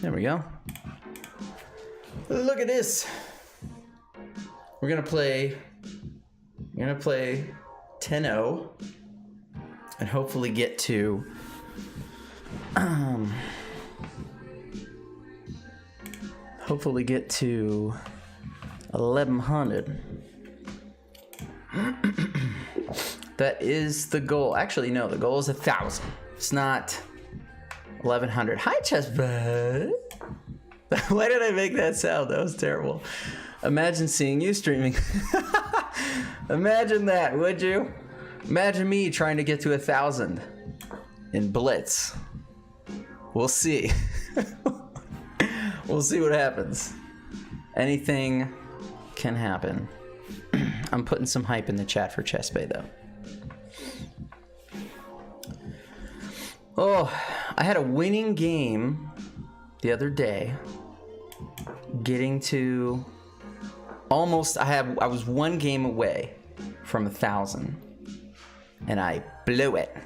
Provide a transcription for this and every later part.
There we go. Look at this. We're gonna play 10-0 and hopefully get to hopefully get to 1100. That is the goal. Actually, no, the goal is 1,000. It's not 1100. Hi, chest bud. Why did I make that sound? That was terrible. Imagine seeing you streaming. Imagine that, would you? Imagine me trying to get to 1,000 in Blitz. We'll see. We'll see what happens. Anything can happen. I'm putting some hype in the chat for Chest Bay though. Oh, I had a winning game the other day. Getting to almost, I was one game away from 1,000 and I blew it.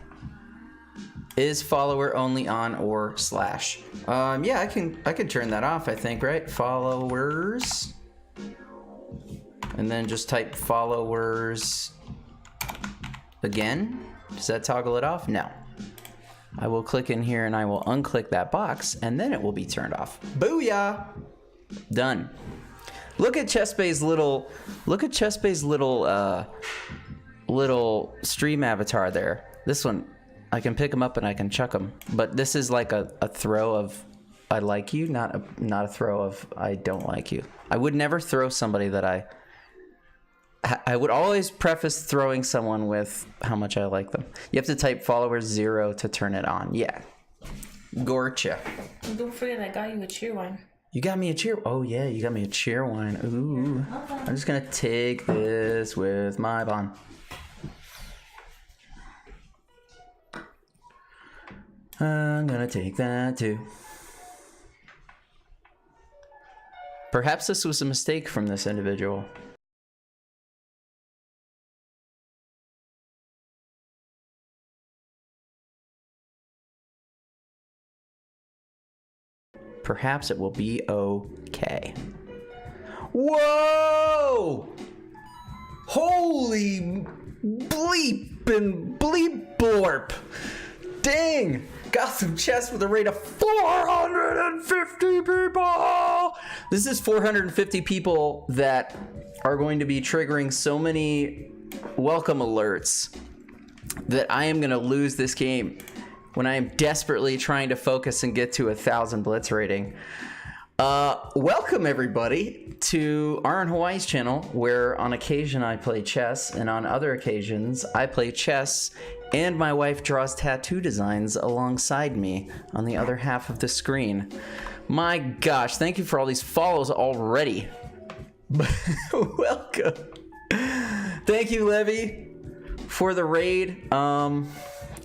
Is follower only on or slash? Yeah, I can turn that off, I think, right? Followers. And then just type followers again. Does that toggle it off? No. I will click in here and I will unclick that box and then it will be turned off. Booyah! Done. Look at Chestbay's little little stream avatar there. This one, I can pick him up and I can chuck him. But this is like a throw of I like you, not a throw of I don't like you. I would never throw somebody that I would always preface throwing someone with how much I like them. You have to type followers 0 to turn it on. Yeah. Gotcha. Don't forget I got you a cheer wine. You got me a cheer. Oh yeah, you got me a cheer wine. Ooh. I'm just gonna take this with my bond. I'm gonna take that too. Perhaps this was a mistake from this individual. Perhaps it will be okay. Whoa! Holy bleep and bleep blorp. Dang! Got some chests with a rate of 450 people! This is 450 people that are going to be triggering so many welcome alerts that I am going to lose this game when I am desperately trying to focus and get to 1,000 Blitz rating. Welcome everybody to Aaron Hawaii's channel, where on occasion I play chess and on other occasions I play chess and my wife draws tattoo designs alongside me on the other half of the screen. My gosh, thank you for all these follows already. Welcome. Thank you, Levy, for the raid.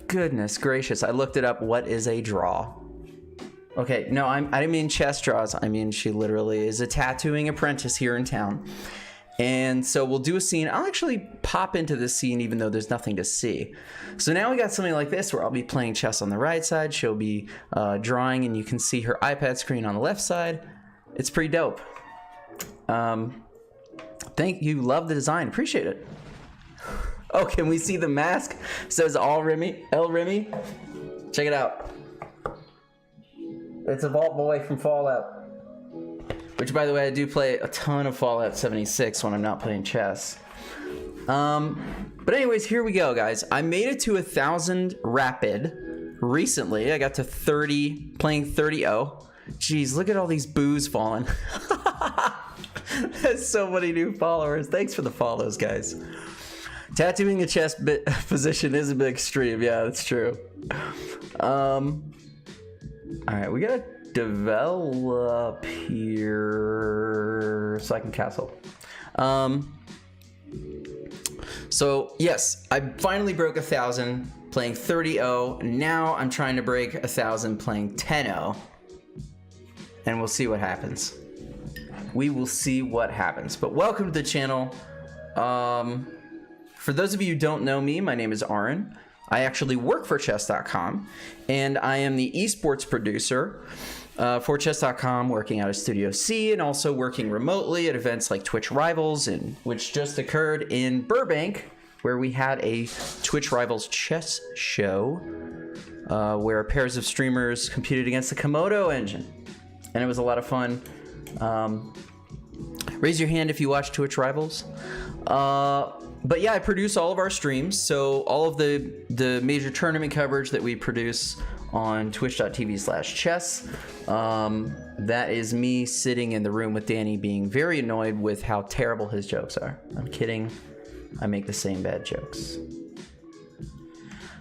Goodness gracious, I looked it up. What is a draw? Okay, no, I didn't mean chess draws. I mean, she literally is a tattooing apprentice here in town. And so we'll do a scene. I'll actually pop into this scene even though there's nothing to see. So now we got something like this where I'll be playing chess on the right side. She'll be drawing and you can see her iPad screen on the left side. It's pretty dope. Thank you. Love the design. Appreciate it. Oh, can we see the mask? It says all Remy, El Remy. Check it out. It's a Vault Boy from Fallout. Which, by the way, I do play a ton of Fallout 76 when I'm not playing chess. But anyways, here we go, guys. I made it to 1,000 rapid recently. I got to 30, playing 30-0. Jeez, look at all these boos falling. That's so many new followers. Thanks for the follows, guys. Tattooing a chest position is a bit extreme. Yeah, that's true. All right, we gotta develop here so I can castle. So yes, I finally broke 1,000 playing 30-0. Now I'm trying to break 1,000 playing 10-0, and we'll see what happens. We will see what happens. But welcome to the channel. For those of you who don't know me, my name is Aaron. I actually work for chess.com, and I am the esports producer. 4chess.com, working out of Studio C, and also working remotely at events like Twitch Rivals, which just occurred in Burbank, where we had a Twitch Rivals chess show where pairs of streamers competed against the Komodo engine. And it was a lot of fun. Raise your hand if you watch Twitch Rivals. But yeah, I produce all of our streams. So all of the major tournament coverage that we produce on twitch.tv/chess. That is me sitting in the room with Danny being very annoyed with how terrible his jokes are. I'm kidding. I make the same bad jokes.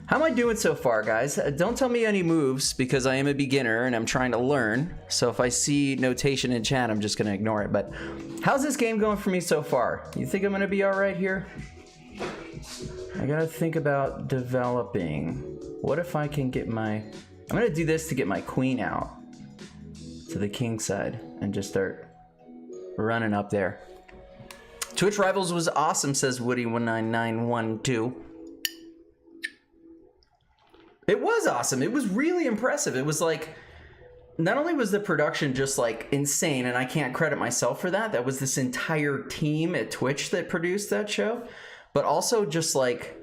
How am I doing so far, guys? Don't tell me any moves because I am a beginner and I'm trying to learn. So if I see notation in chat, I'm just going to ignore it. But how's this game going for me so far? You think I'm going to be all right here? I got to think about developing. What if I can get my... I'm going to do this to get my queen out to the king side and just start running up there. Twitch Rivals was awesome, says Woody19912. It was awesome. It was really impressive. It was like, not only was the production just like insane, and I can't credit myself for that. That was this entire team at Twitch that produced that show. But also just like,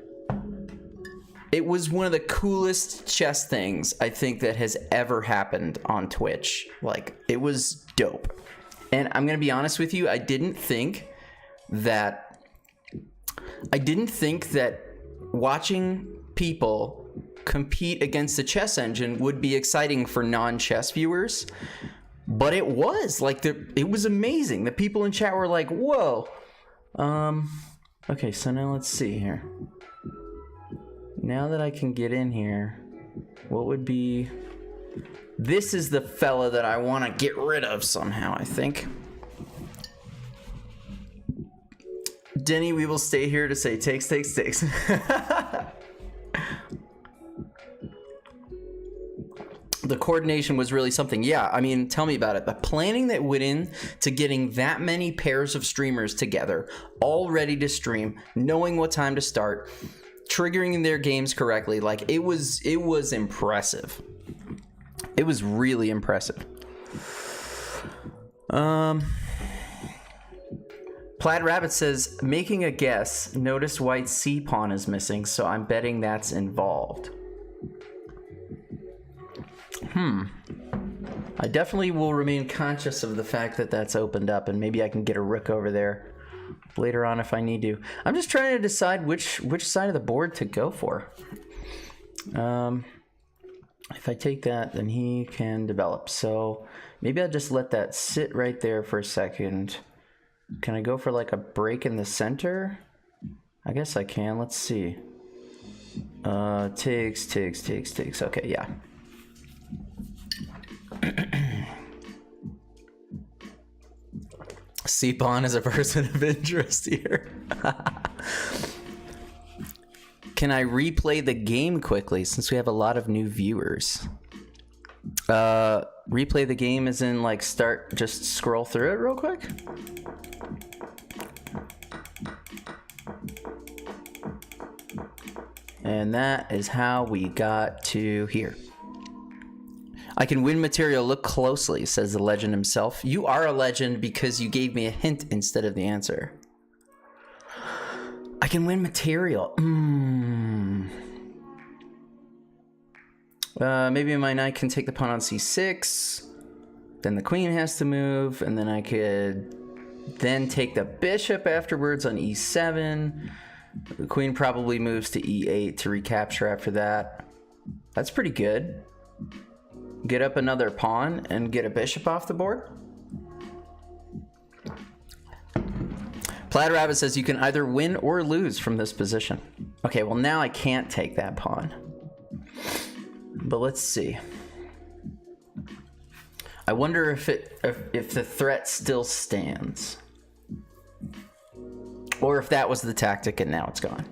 it was one of the coolest chess things I think that has ever happened on Twitch. Like, it was dope. And I'm going to be honest with you, I didn't think that watching people compete against the chess engine would be exciting for non-chess viewers, but it was like it was amazing. The people in chat were like, whoa. Okay, so now let's see here. Now that I can get in here, what would be... This is the fella that I want to get rid of somehow, I think. Denny, we will stay here to say takes. The coordination was really something. Yeah, I mean, tell me about it. The planning that went in to getting that many pairs of streamers together, all ready to stream, knowing what time to start, triggering their games correctly, like it was impressive. It was really impressive. Plaid Rabbit says, making a guess, notice white's C pawn is missing, so I'm betting that's involved. I definitely will remain conscious of the fact that that's opened up, and maybe I can get a rook over there later on if I need to. I'm just trying to decide which side of the board to go for. If I take that, then he can develop. So maybe I'll just let that sit right there for a second. Can I go for like a break in the center? I guess I can. Let's see. Takes. Okay, yeah. C-pawn is a person of interest here. Can I replay the game quickly since we have a lot of new viewers? Replay the game as in like just scroll through it real quick? And that is how we got to here. I can win material, look closely, says the legend himself. You are a legend because you gave me a hint instead of the answer. I can win material. Maybe my knight can take the pawn on c6. Then the queen has to move, and then I could then take the bishop afterwards on e7. The queen probably moves to e8 to recapture after that. That's pretty good. Get up another pawn and get a bishop off the board. Plaid Rabbit says you can either win or lose from this position. Okay, well now I can't take that pawn. But let's see. I wonder if the threat still stands. Or if that was the tactic and now it's gone.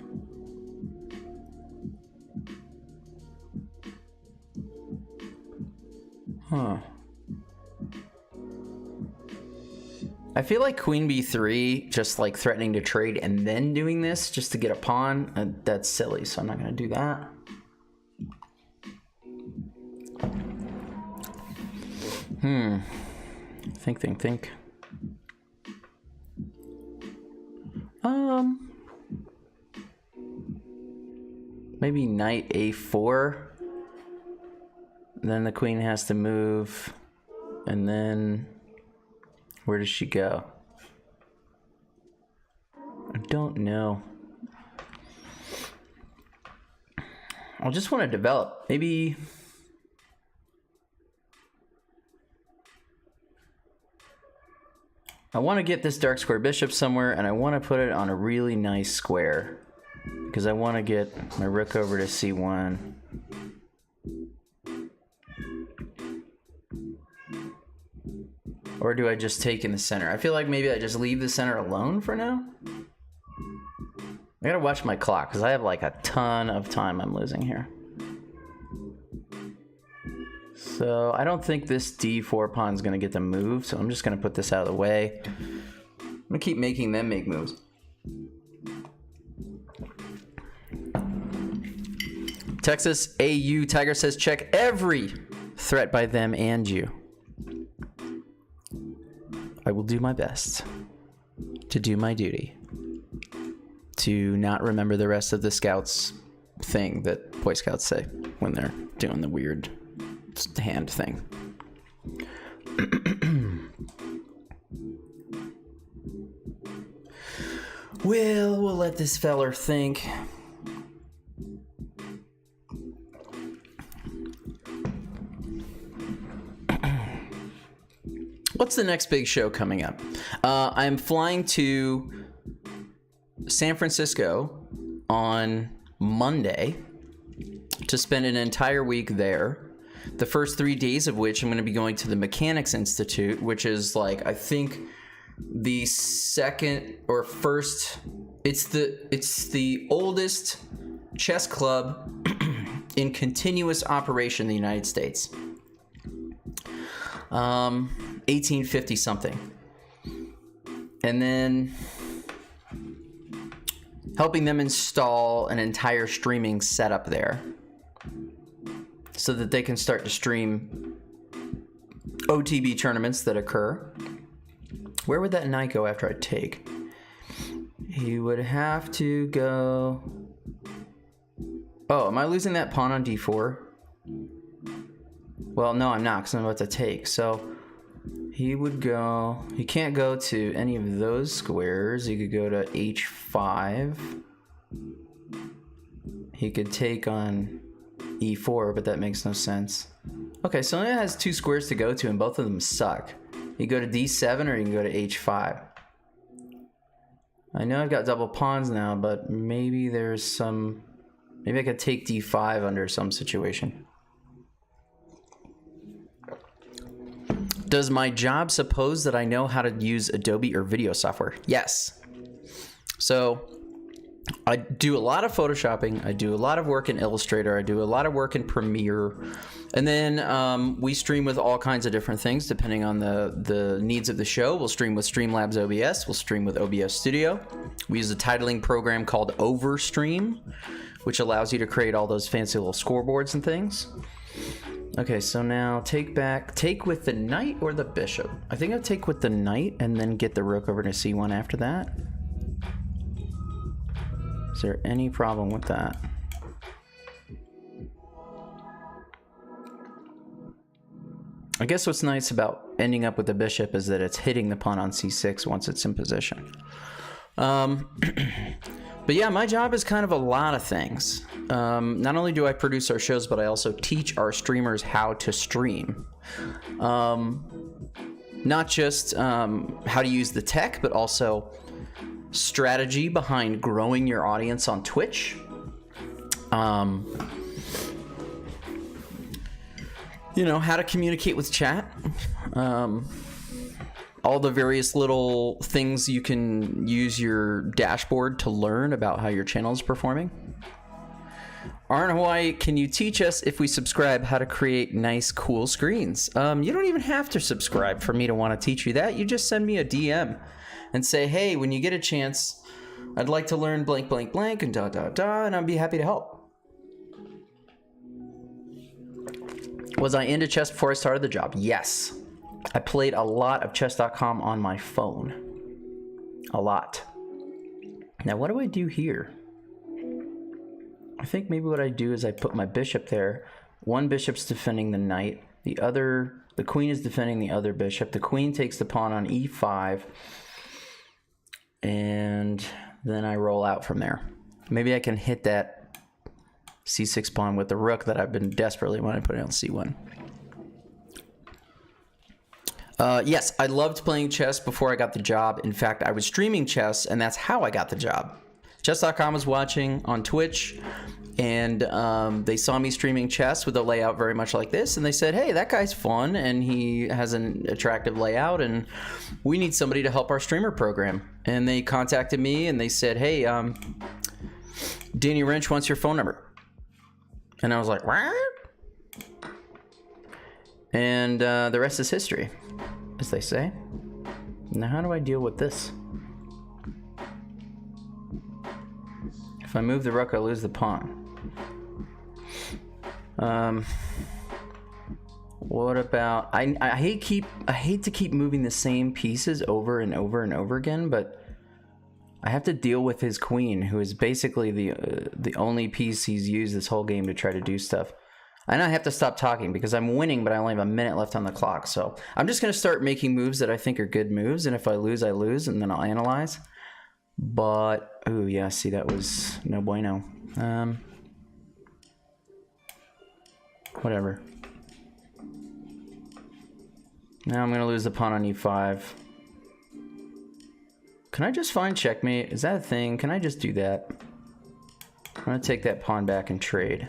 Huh. I feel like queen b3, just like threatening to trade and then doing this just to get a pawn, that's silly, so I'm not going to do that. Think. Maybe knight a4. Then the queen has to move. And then where does she go? I don't know. I just want to develop. Maybe I want to get this dark square bishop somewhere, and I want to put it on a really nice square because I want to get my rook over to c1. Or do I just take in the center? I feel like maybe I just leave the center alone for now. I gotta watch my clock because I have like a ton of time I'm losing here. So I don't think this d4 pawn is gonna get the move, so I'm just gonna put this out of the way. I'm gonna keep making them make moves. Texas AU Tiger says check every threat by them and you. I will do my best to do my duty, to not remember the rest of the scouts thing that Boy Scouts say when they're doing the weird hand thing. Well, we'll let this feller think. What's the next big show coming up? I'm flying to San Francisco on Monday to spend an entire week there. The first 3 days of which I'm going to be going to the Mechanics Institute, which is like, I think the second or first, it's the oldest chess club in continuous operation in the United States. 1850 something. And then helping them install an entire streaming setup there so that they can start to stream OTB tournaments that occur. Where would that knight go after I take? He would have to go... Oh, am I losing that pawn on d4? Well, no, I'm not, because I'm about to take. So he would go... He can't go to any of those squares. He could go to h5. He could take on e4, but that makes no sense. Okay, so it has 2 squares to go to, and both of them suck. You go to d7 or you can go to h5. I know I've got double pawns now, but maybe there's some... Maybe I could take d5 under some situation. Does my job suppose that I know how to use Adobe or video software? Yes. So I do a lot of photoshopping. I do a lot of work in Illustrator. I do a lot of work in Premiere. And then we stream with all kinds of different things depending on the needs of the show. We'll stream with Streamlabs OBS. We'll stream with OBS Studio. We use a titling program called Overstream, which allows you to create all those fancy little scoreboards and things. Okay, so now take with the knight or the bishop. I think I'll take with the knight and then get the rook over to c1 after that. Is there any problem with that? I guess what's nice about ending up with the bishop is that it's hitting the pawn on c6 once it's in position. But yeah, my job is kind of a lot of things. Not only do I produce our shows, but I also teach our streamers how to stream. Not just how to use the tech, but also strategy behind growing your audience on Twitch. You know, how to communicate with chat. All the various little things you can use your dashboard to learn about how your channel is performing. Arn Hawaii, can you teach us, if we subscribe, how to create nice, cool screens? You don't even have to subscribe for me to want to teach you that. You just send me a DM and say, hey, when you get a chance, I'd like to learn blank, blank, blank, and and I'd be happy to help. Was I into chess before I started the job? Yes. I played a lot of chess.com on my phone. A lot. Now, what do I do here? I think maybe what I do is I put my bishop there. One bishop's defending the knight. The queen is defending the other bishop. The queen takes the pawn on e5. And then I roll out from there. Maybe I can hit that c6 pawn with the rook that I've been desperately wanting to put it on c1. Yes, I loved playing chess before I got the job. In fact, I was streaming chess, and that's how I got the job. Chess.com was watching on Twitch, and they saw me streaming chess with a layout very much like this, and they said, hey, that guy's fun, and he has an attractive layout, and we need somebody to help our streamer program. And they contacted me, and they said, hey, Danny Wrench wants your phone number. And I was like, what? And the rest is history, as they say. Now, how do I deal with this? If I move the rook, I lose the pawn. What about... I hate to keep moving the same pieces over and over and over again, but I have to deal with his queen, who is basically the only piece he's used this whole game to try to do stuff. And I have to stop talking because I'm winning, but I only have a minute left on the clock. So I'm just going to start making moves that I think are good moves. And if I lose, I lose, and then I'll analyze. But, oh yeah, see, that was no bueno. Whatever. Now I'm going to lose the pawn on e5. Can I just find checkmate? Is that a thing? Can I just do that? I'm going to take that pawn back and trade.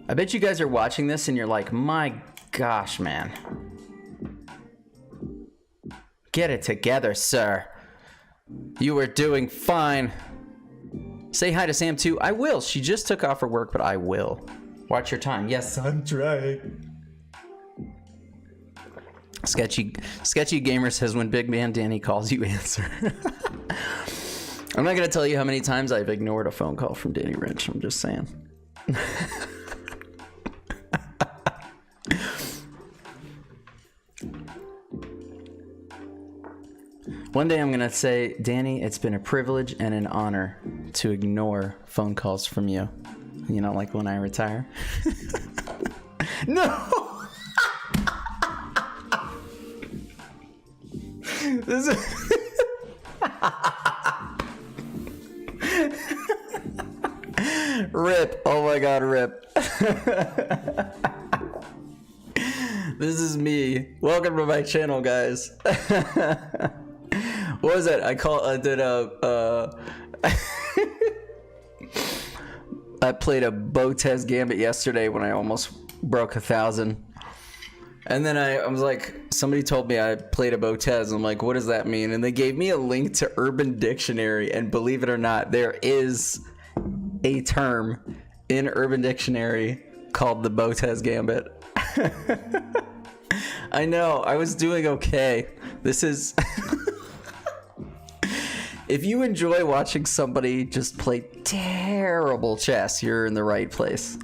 I bet you guys are watching this and you're like, my gosh, man. Get it together, sir. You are doing fine. Say hi to Sam too. I will. She just took off her work, but I will. Watch your time. Yes, I'm trying. Sketchy Gamer says, when Big Man Danny calls, you answer. I'm not going to tell you how many times I've ignored a phone call from Danny Wrench. I'm just saying. One day I'm going to say, Danny, it's been a privilege and an honor to ignore phone calls from you. You know, like when I retire. No! This is... Rip. Oh my god, rip. This is me. Welcome to my channel, guys. What was that? I played a Botez Gambit yesterday when I almost broke 1,000. And then I was like, somebody told me I played a Botez. I'm like, what does that mean? And they gave me a link to Urban Dictionary. And believe it or not, there is a term in Urban Dictionary called the Botez Gambit. I know, I was doing okay. This is... If you enjoy watching somebody just play terrible chess, you're in the right place.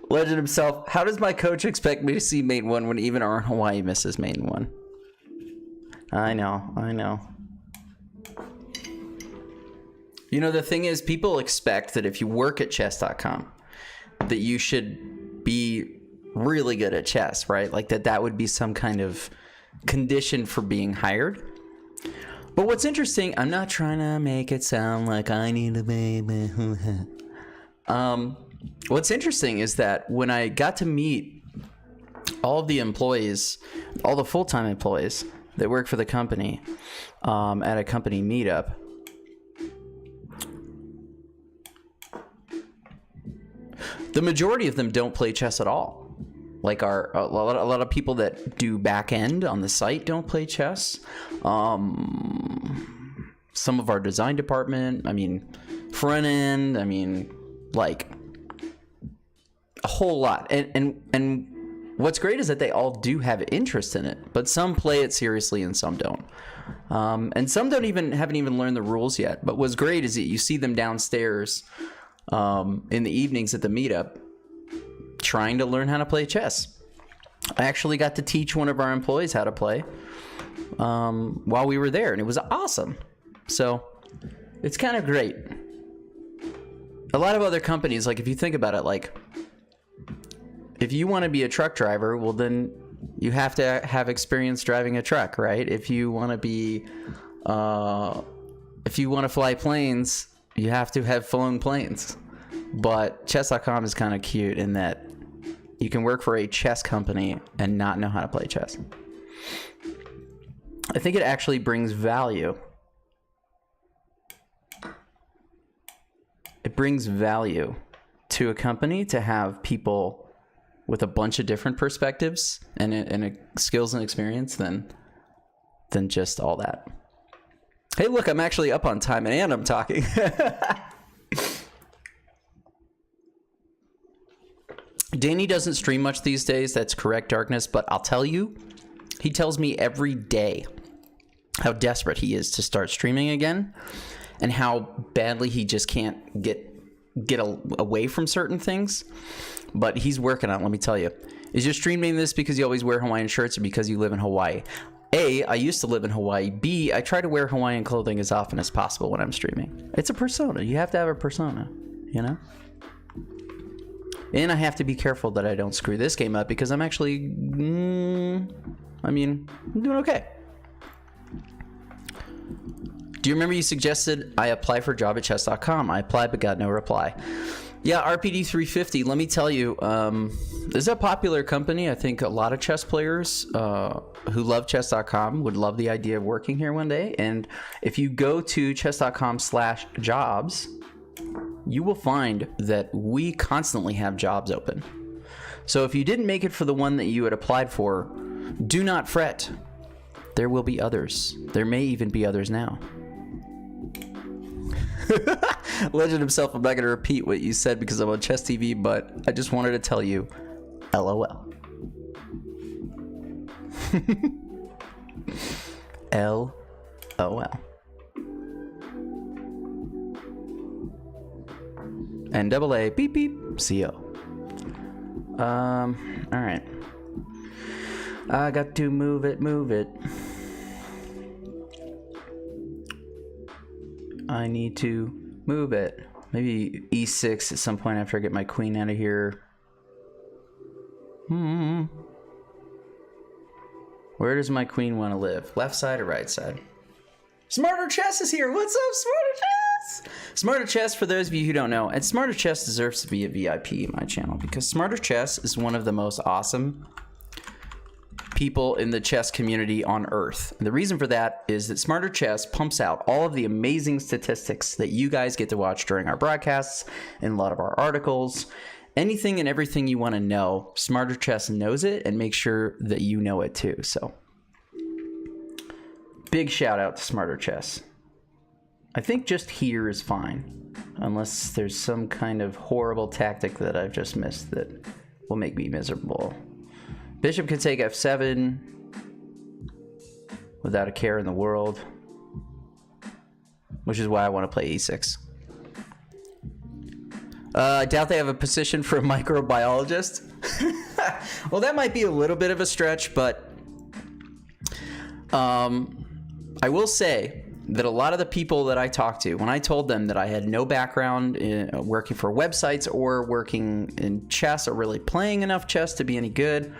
Legend himself, how does my coach expect me to see mate 1 when even our Hawaii misses mate 1? I know. You know, the thing is, people expect that if you work at chess.com, that you should be really good at chess, right? Like that would be some kind of condition for being hired. But what's interesting, I'm not trying to make it sound like I need to be... What's interesting is that when I got to meet all of the employees, all the full-time employees that work for the company at a company meetup, the majority of them don't play chess at all. Like a lot of people that do back end on the site don't play chess. Some of our design department, I mean, front end, I mean, like a whole lot. And what's great is that they all do have interest in it, but some play it seriously and some don't. And some haven't even learned the rules yet. But what's great is that you see them downstairs in the evenings at the meetup trying to learn how to play chess. I actually got to teach one of our employees how to play while we were there, and it was awesome. So it's kind of great. A lot of other companies, like if you think about it, like if you want to be a truck driver, well then you have to have experience driving a truck, right? If you want to be, if you want to fly planes, you have to have flown planes. But chess.com is kind of cute in that you can work for a chess company and not know how to play chess. I think it actually brings value. It brings value to a company to have people with a bunch of different perspectives and skills and experience than just all that. Hey, look, I'm actually up on time and I'm talking. Danny doesn't stream much these days. That's correct, Darkness. But I'll tell you, he tells me every day how desperate he is to start streaming again and how badly he just can't get away from certain things. But he's working on it, let me tell you. Is you streaming this because you always wear Hawaiian shirts or because you live in Hawaii? A, I used to live in Hawaii. B, I try to wear Hawaiian clothing as often as possible when I'm streaming. It's a persona. You have to have a persona, you know? And I have to be careful that I don't screw this game up because I'm actually, I'm doing okay. Do you remember you suggested I apply for a job at chess.com? I applied but got no reply. Yeah, RPD 350, let me tell you, this is a popular company. I think a lot of chess players who love chess.com would love the idea of working here one day. And if you go to chess.com/jobs, you will find that we constantly have jobs open. So if you didn't make it for the one that you had applied for, do not fret. There will be others. There may even be others now. Legend himself, I'm not going to repeat what you said because I'm on Chess TV, but I just wanted to tell you, LOL. LOL. NAA beep beep CO. All right. I got to move it. I need to move it. Maybe E6 at some point after I get my queen out of here. Where does my queen want to live? Left side or right side? Smarter Chess is here. What's up, Smarter Chess? Smarter Chess, for those of you who don't know, and Smarter Chess deserves to be a VIP in my channel because Smarter Chess is one of the most awesome people in the chess community on earth. And the reason for that is that Smarter Chess pumps out all of the amazing statistics that you guys get to watch during our broadcasts and a lot of our articles. Anything and everything you want to know, Smarter Chess knows it and makes sure that you know it too. So big shout out to Smarter Chess. I think just here is fine, unless there's some kind of horrible tactic that I've just missed that will make me miserable. Bishop can take f7 without a care in the world, which is why I want to play e6. I doubt they have a position for a microbiologist. Well, that might be a little bit of a stretch, but I will say that a lot of the people that I talked to, when I told them that I had no background in working for websites or working in chess or really playing enough chess to be any good,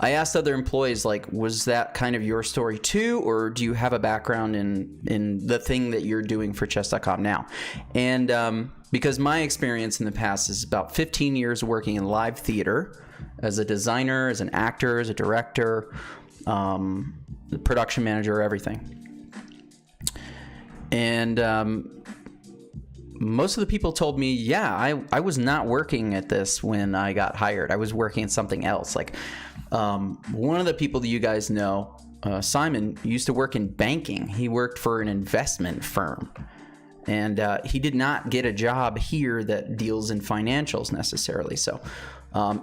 I asked other employees, like, was that kind of your story too, or do you have a background in the thing that you're doing for chess.com now? And because my experience in the past is about 15 years working in live theater as a designer, as an actor, as a director, the production manager, everything. And most of the people told me, yeah, I was not working at this when I got hired. I was working at something else. Like one of the people that you guys know, Simon, used to work in banking. He worked for an investment firm. And he did not get a job here that deals in financials necessarily. So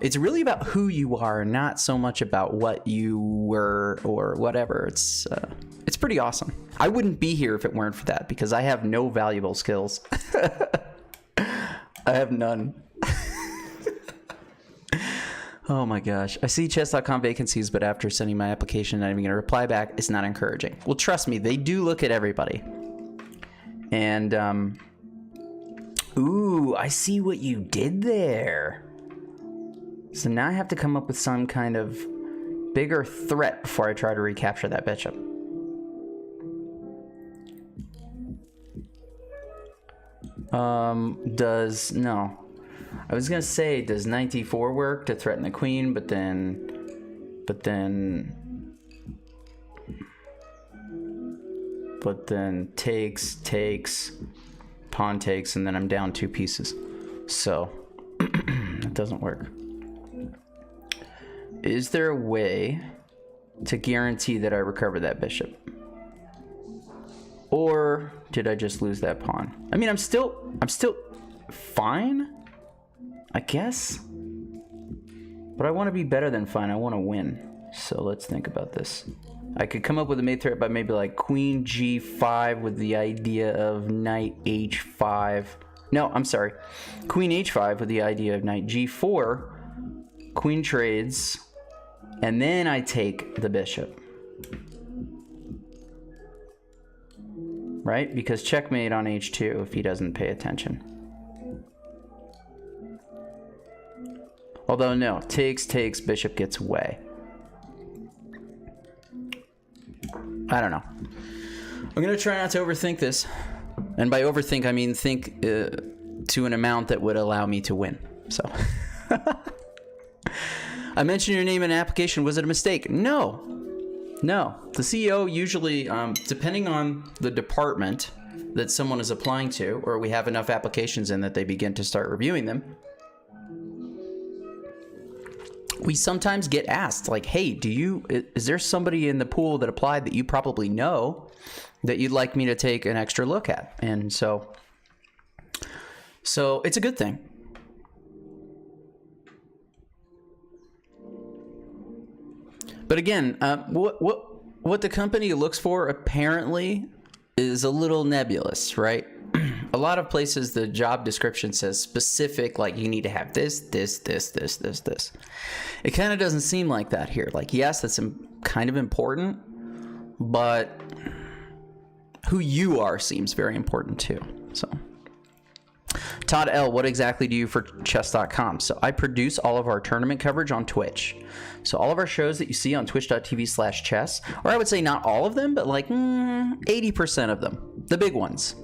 It's really about who you are, not so much about what you were or whatever. It's pretty awesome. I wouldn't be here if it weren't for that, because I have no valuable skills. I have none. Oh my gosh. I see chess.com vacancies, but after sending my application, not even going to reply back. It's not encouraging. Well, trust me, they do look at everybody. And, ooh, I see what you did there. So now I have to come up with some kind of bigger threat before I try to recapture that bishop. No. I was gonna say, does knight d4 work to threaten the queen, but then takes, pawn takes, and then I'm down 2 pieces. So it doesn't work. Is there a way to guarantee that I recover that bishop? Or did I just lose that pawn? I mean, I'm still fine, I guess. But I want to be better than fine. I want to win. So let's think about this. I could come up with a mate threat by maybe like queen g5 with the idea of knight h5. No, I'm sorry. Queen h5 with the idea of knight g4. Queen trades. And then I take the bishop. Right? Because checkmate on h2 if he doesn't pay attention. Although no, takes, bishop gets away. I don't know. I'm gonna try not to overthink this. And by overthink, I mean think to an amount that would allow me to win. So. I mentioned your name in an application. Was it a mistake? No. No. The CEO usually, depending on the department that someone is applying to, or we have enough applications in that they begin to start reviewing them, we sometimes get asked, like, hey, is there somebody in the pool that applied that you probably know that you'd like me to take an extra look at? And so it's a good thing. But again, what the company looks for apparently is a little nebulous, right? A lot of places the job description says specific, like you need to have this. It kind of doesn't seem like that here. Like, yes, that's kind of important, but who you are seems very important too. So, Todd L., what exactly do you for chess.com? So I produce all of our tournament coverage on Twitch. So all of our shows that you see on twitch.tv/chess, or I would say not all of them, but like 80% of them, the big ones.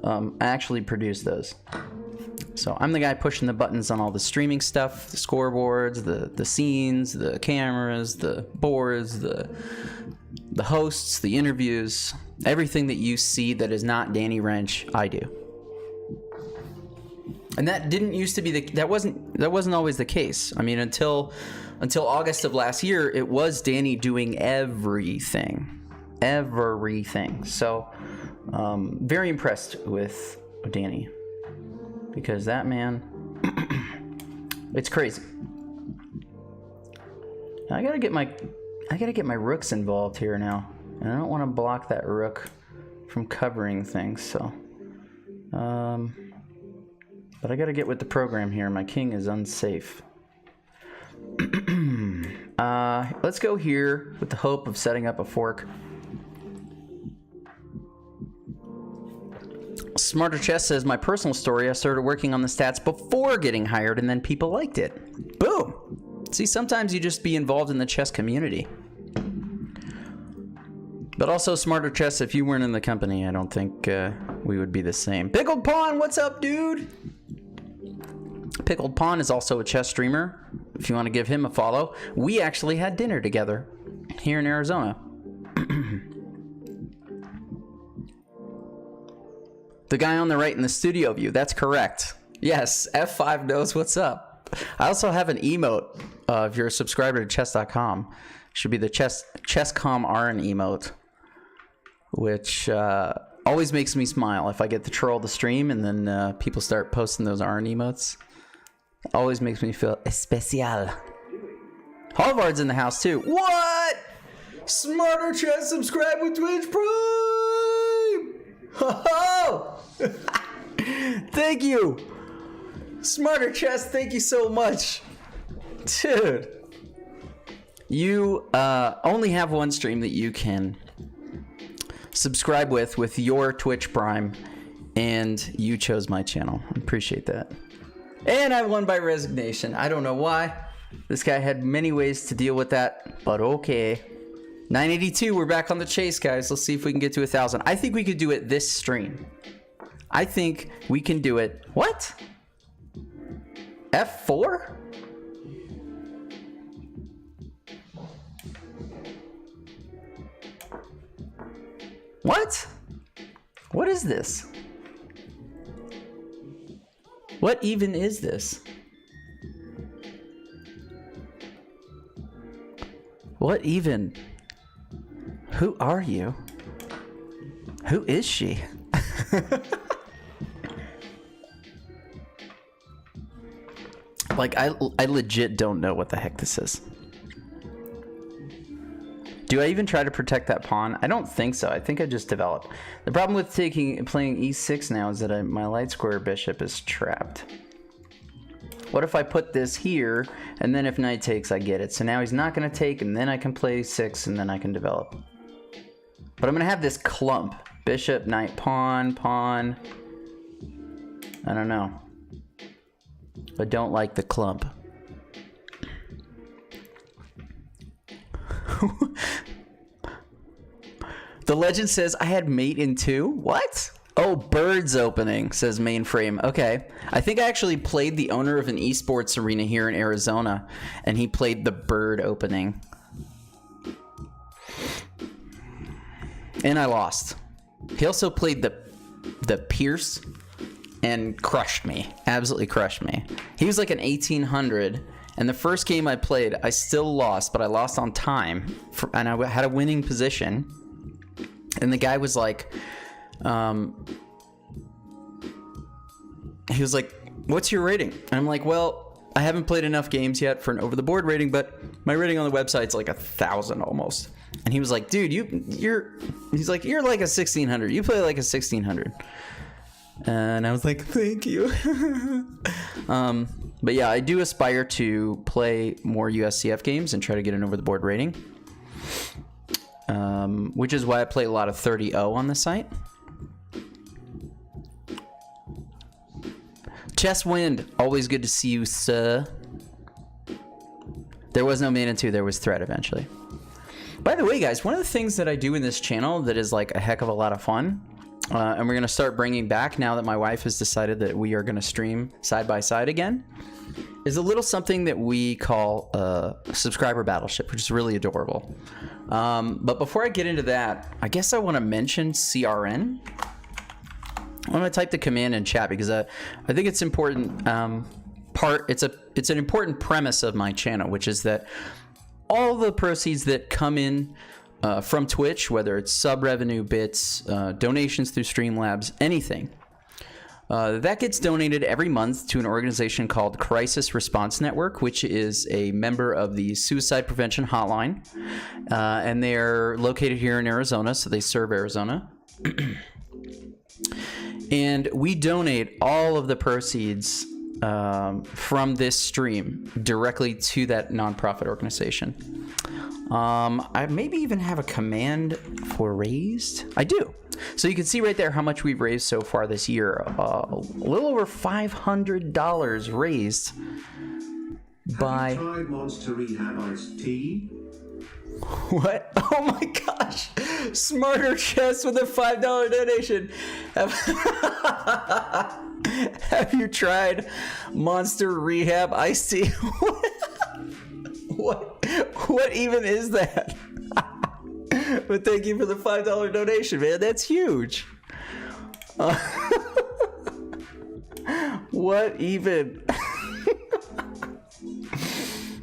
I actually produce those. So I'm the guy pushing the buttons on all the streaming stuff, the scoreboards, the scenes, the cameras, the boards, the hosts, the interviews, everything that you see that is not Danny Wrench, I do. And that didn't used to be that wasn't always the case. I mean, until August of last year, it was Danny doing everything. So very impressed with Danny, because that man, it's crazy. I gotta get my rooks involved here now, and I don't want to block that rook from covering things. So, but I gotta get with the program here. My king is unsafe. Let's go here with the hope of setting up a fork. Smarter Chess says, my personal story, I started working on the stats before getting hired, and then people liked it. Boom! See, sometimes you just be involved in the chess community. But also, Smarter Chess, if you weren't in the company, I don't think we would be the same. Pickled Pawn, what's up, dude? Pickled Pawn is also a chess streamer. If you want to give him a follow. We actually had dinner together here in Arizona. The guy on the right in the studio view, that's correct. Yes, F5 knows what's up. I also have an emote. If you're a subscriber to chess.com, should be the chesscom RN emote, which always makes me smile if I get to troll the stream and then people start posting those RN emotes. Always makes me feel especial. Halvard's in the house too. What? Smarter Chess, subscribe with Twitch Prime. Oh! Thank you. Smarter Chess, thank you so much. Dude. You only have one stream that you can subscribe with your Twitch Prime, and you chose my channel. I appreciate that. And I won by resignation. I don't know why. This guy had many ways to deal with that, but okay. 982, we're back on the chase, guys. Let's see if we can get to 1,000. I think we could do it this stream. I think we can do it. What? F4? What? What is this? What even is this? What even? Who are you? Who is she? Like, I legit don't know what the heck this is. Do I even try to protect that pawn? I don't think so. I think I just developed. The problem with playing e6 now is that my light square bishop is trapped. What if I put this here, and then if knight takes, I get it. So now he's not going to take, and then I can play 6, and then I can develop. But I'm going to have this clump. Bishop, knight, pawn, pawn. I don't know. I don't like the clump. The legend says I had mate in 2. What? Oh, birds opening, says mainframe. Okay. I think I actually played the owner of an esports arena here in Arizona, and he played the bird opening. And I lost. He also played the Pierce and crushed me. Absolutely crushed me. He was like an 1800, and the first game I played, I still lost, but I lost on time, and I had a winning position. And the guy was like, he was like, what's your rating? And I'm like, well, I haven't played enough games yet for an over-the-board rating, but my rating on the website's like 1,000 almost. And he was like, dude, he's like, you're like a 1600. You play like a 1600. And I was like, thank you. But yeah, I do aspire to play more USCF games and try to get an over-the-board rating. Which is why I play a lot of 30-0 on the site. Chess Wind, always good to see you, sir. There was no main in 2, there was threat eventually. By the way, guys, one of the things that I do in this channel that is like a heck of a lot of fun, and we're going to start bringing back now that my wife has decided that we are going to stream side by side again, is a little something that we call subscriber battleship, which is really adorable. But before I get into that, I guess I want to mention CRN. I'm going to type the command in chat because I think it's important. It's an important premise of my channel, which is that all the proceeds that come in from Twitch, whether it's sub revenue, bits, donations through Streamlabs, anything, that gets donated every month to an organization called Crisis Response Network, which is a member of the Suicide Prevention Hotline. And they're located here in Arizona, so they serve Arizona. And we donate all of the proceeds from this stream directly to that nonprofit organization. I maybe even have a command for raised. I do. So you can see right there how much we've raised so far this year. A little over $500 raised by... Have you tried Monster Rehab Iced Tea? What? Oh my gosh! Smarter Chess with a $5 donation. Have you tried Monster Rehab Iced Tea? What even is that? But thank you for the $5 donation, man. That's huge. What even?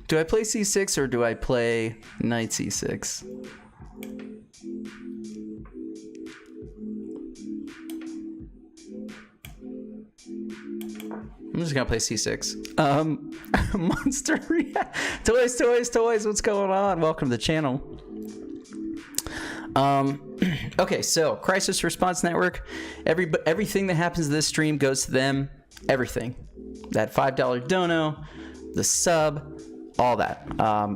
Do I play c6 or do I play knight c6? I'm just gonna play C6. Monster toys. What's going on? Welcome to the channel. Okay, so Crisis Response Network. Everything that happens to this stream goes to them. Everything. That $5 dono, the sub, all that.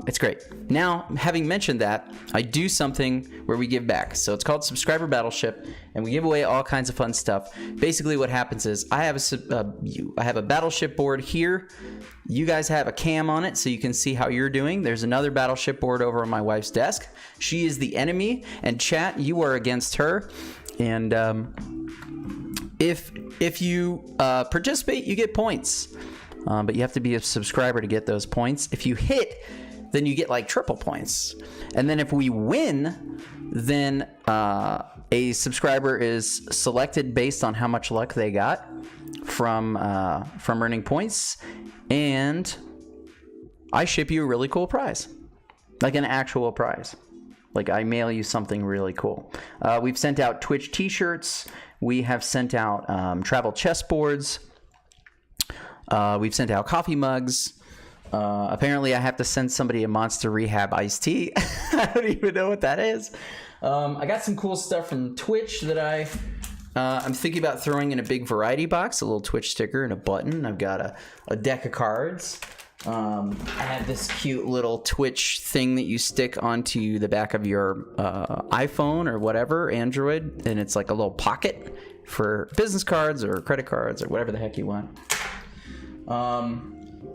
It's great. Now, having mentioned that, I do something where we give back. So it's called Subscriber Battleship, and we give away all kinds of fun stuff. Basically, what happens is I have a battleship board here. You guys have a cam on it, so you can see how you're doing. There's another battleship board over on my wife's desk. She is the enemy, and chat, you are against her. And if you participate, you get points. But you have to be a subscriber to get those points. If you hit, then you get like triple points. And then if we win, then a subscriber is selected based on how much luck they got from earning points. And I ship you a really cool prize, like an actual prize. Like I mail you something really cool. We've sent out Twitch t-shirts. We have sent out travel chessboards. We've sent out coffee mugs. Apparently I have to send somebody a Monster Rehab iced tea. I don't even know what that is. I got some cool stuff from Twitch that I'm thinking about throwing in a big variety box, a little Twitch sticker and a button. I've got a deck of cards. I have this cute little Twitch thing that you stick onto the back of your iPhone or whatever, Android, and it's like a little pocket for business cards or credit cards or whatever the heck you want.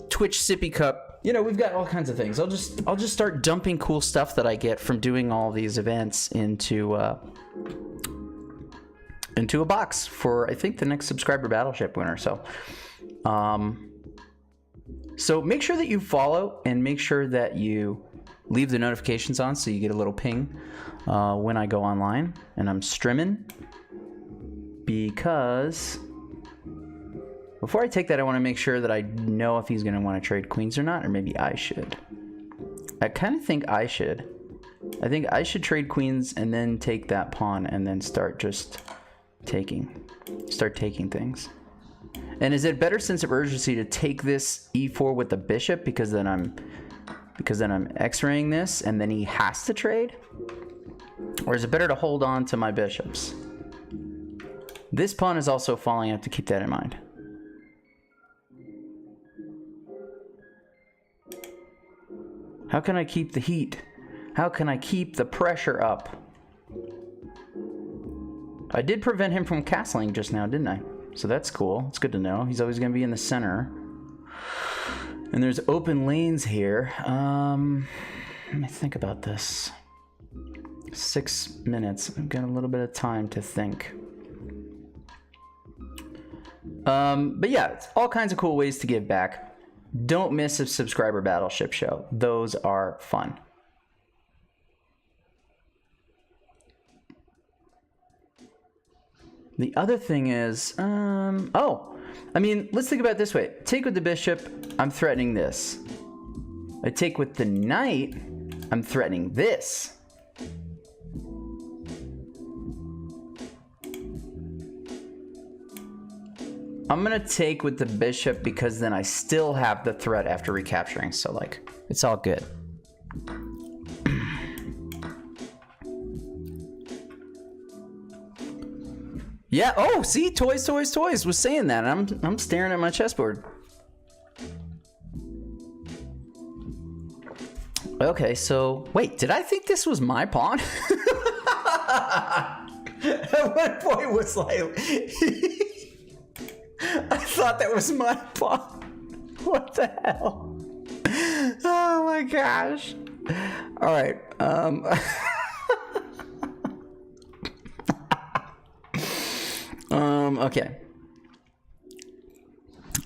Twitch sippy cup. You know, we've got all kinds of things. I'll just start dumping cool stuff that I get from doing all these events into a box for I think the next subscriber battleship winner. So make sure that you follow and make sure that you leave the notifications on so you get a little ping when I go online and I'm streaming. Because before I take that, I want to make sure that I know if he's going to want to trade queens or not, or maybe I should. I kind of think I should. I think I should trade queens and then take that pawn and then start just start taking things. And is it better sense of urgency to take this e4 with the bishop because then I'm x-raying this and then he has to trade? Or is it better to hold on to my bishops? This pawn is also falling. I have to keep that in mind. How can I keep the heat? How can I keep the pressure up? I did prevent him from castling just now, didn't I? So that's cool. It's good to know. He's always going to be in the center. And there's open lanes here. Let me think about this. 6 minutes. I've got a little bit of time to think. But yeah, it's all kinds of cool ways to give back. Don't miss a subscriber battleship show. Those are fun. The other thing is, I mean, let's think about it this way. Take with the bishop, I'm threatening this. I take with the knight, I'm threatening this. I'm gonna take with the bishop because then I still have the threat after recapturing. So like, it's all good. Yeah. Oh, see, toys was saying that. I'm staring at my chessboard. Okay, so wait, did I think this was my pawn? At one point was like. I thought that was my pawn. What the hell? Oh my gosh. All right. Okay.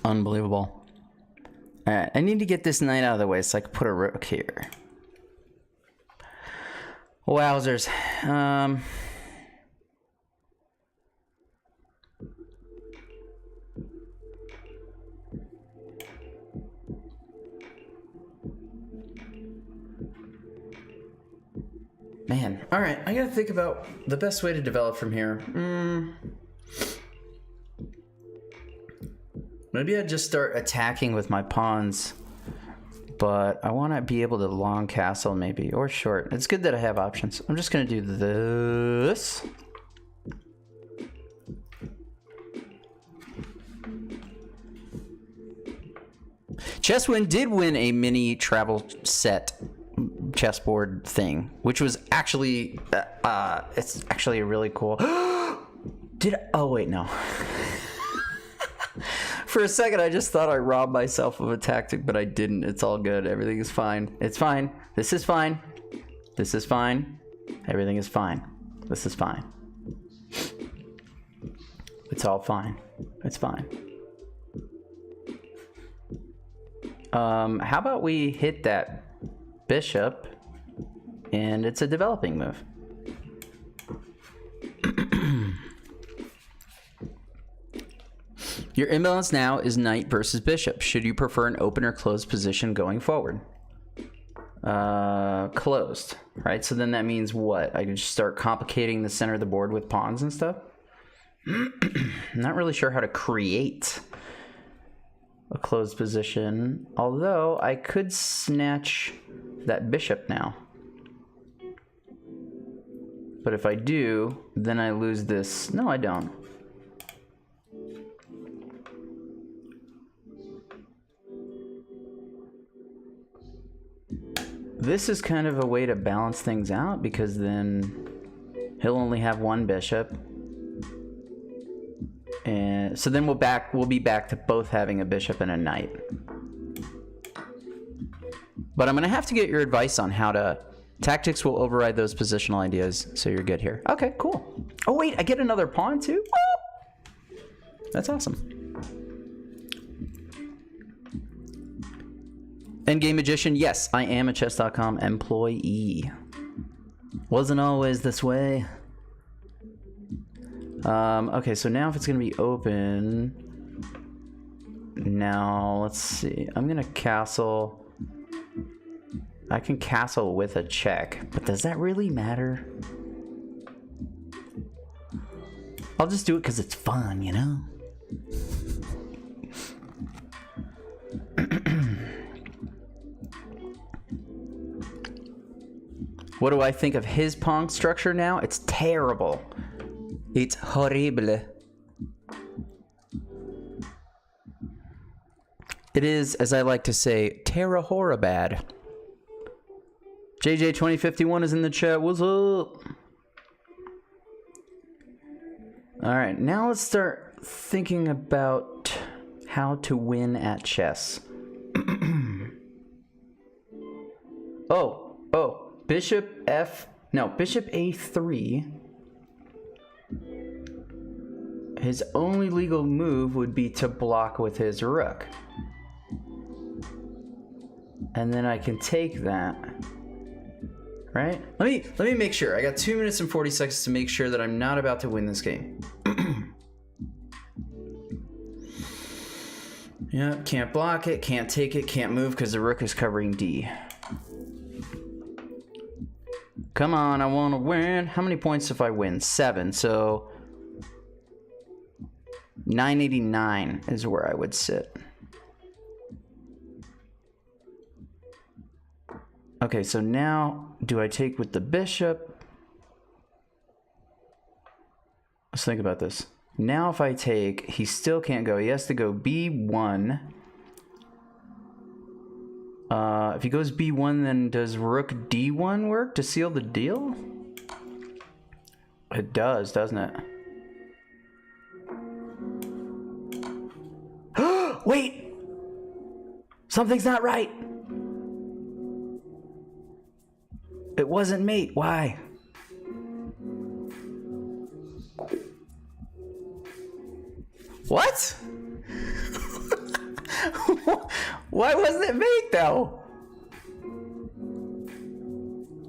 Unbelievable. All right. I need to get this knight out of the way so I can put a rook here. Wowzers. Man, all right, I gotta think about the best way to develop from here. Maybe I'd just start attacking with my pawns. But I want to be able to long castle maybe, or short. It's good that I have options. I'm just going to do this. Chesswin did win a mini travel set chessboard thing, which was actually, it's actually a really cool. Oh wait, no. For a second, I just thought I robbed myself of a tactic, but I didn't. It's all good. Everything is fine. It's fine. This is fine. This is fine. Everything is fine. This is fine. It's all fine. It's fine. How about we hit that bishop, and it's a developing move. Your imbalance now is knight versus bishop. Should you prefer an open or closed position going forward? Closed, right? So then that means what? I can just start complicating the center of the board with pawns and stuff? I'm not really sure how to create a closed position, although I could snatch that bishop now. But if I do, then I lose this. No, I don't. This is kind of a way to balance things out, because then he'll only have one bishop. And so then we'll be back to both having a bishop and a knight. But I'm gonna have to get your advice on how to... Tactics will override those positional ideas, so you're good here. Okay, cool. Oh wait, I get another pawn too? Woo! That's awesome. Endgame Magician, yes, I am a chess.com employee. Wasn't always this way. Okay, so now if it's gonna be open, now let's see. I'm gonna castle. I can castle with a check, but does that really matter? I'll just do it because it's fun, you know? What do I think of his pawn structure now? It's terrible. It's horrible. It is, as I like to say, terra horror bad. JJ2051 is in the chat. What's up? All right, now let's start thinking about how to win at chess. Bishop A3. His only legal move would be to block with his rook. And then I can take that. Right? Let me make sure. I got 2 minutes and 40 seconds to make sure that I'm not about to win this game. Yeah, can't block it, can't take it, can't move because the rook is covering D. Come on, I want to win. How many points if I win? 7. So 989 is where I would sit. Okay, so now do I take with the bishop? Let's think about this. Now if I take, he still can't go. He has to go B1. If he goes B1, then does rook D1 work to seal the deal? It does, doesn't it? Wait! Something's not right! It wasn't mate. Why? What? Why wasn't it mate though?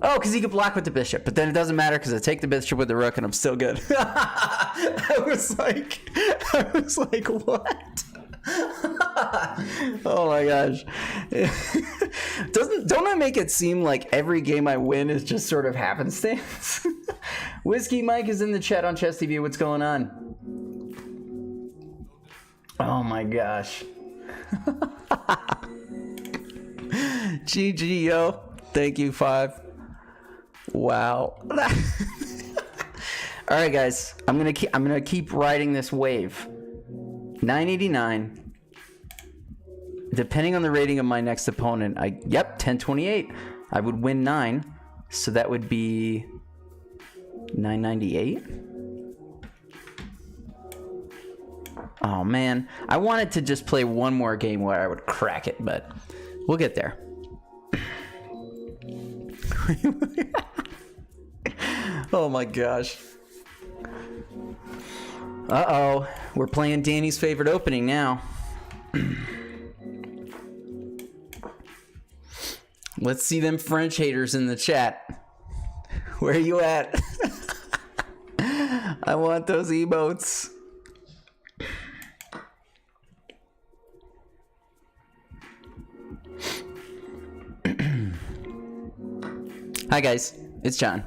Oh, because he could block with the bishop, but then it doesn't matter because I take the bishop with the rook and I'm still good. I was like, what? Oh my gosh. Don't I make it seem like every game I win is just sort of happenstance? Whiskey Mike is in the chat on Chess TV. What's going on? Oh my gosh. GG, yo. Thank you, 5. Wow. All right, guys. I'm gonna keep riding this wave. 989. Depending on the rating of my next opponent, 1028. I would win 9, so that would be 998. Oh man, I wanted to just play one more game where I would crack it, but we'll get there. Oh my gosh. Uh-oh, we're playing Danny's favorite opening now. Let's see them French haters in the chat. Where are you at? I want those emotes. Hi guys, it's John.